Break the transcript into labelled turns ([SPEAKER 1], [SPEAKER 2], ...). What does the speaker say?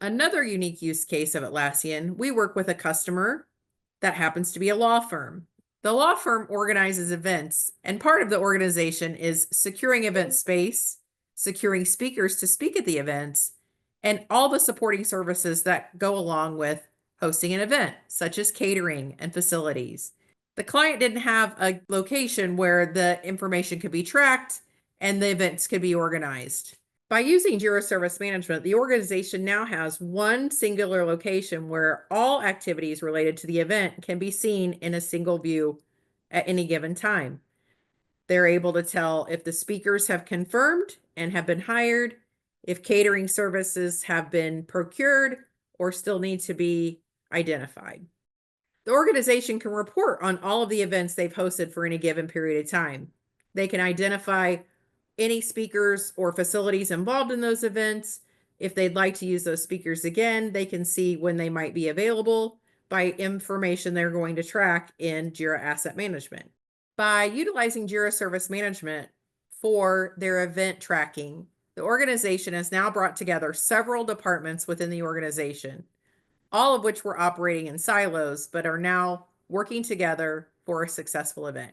[SPEAKER 1] Another unique use case of Atlassian, we work with a customer that happens to be a law firm. The law firm organizes events, and part of the organization is securing event space, securing speakers to speak at the events, and all the supporting services that go along with hosting an event, such as catering and facilities. The client didn't have a location where the information could be tracked and the events could be organized. By using Jira Service Management, the organization now has one singular location where all activities related to the event can be seen in a single view at any given time. They're able to tell if the speakers have confirmed and have been hired, if catering services have been procured or still need to be identified. The organization can report on all of the events they've hosted for any given period of time. They can identify any speakers or facilities involved in those events. If they'd like to use those speakers again, they can see when they might be available by information they're going to track in Jira Asset Management. By utilizing Jira Service Management for their event tracking, the organization has now brought together several departments within the organization, all of which were operating in silos, but are now working together for a successful event.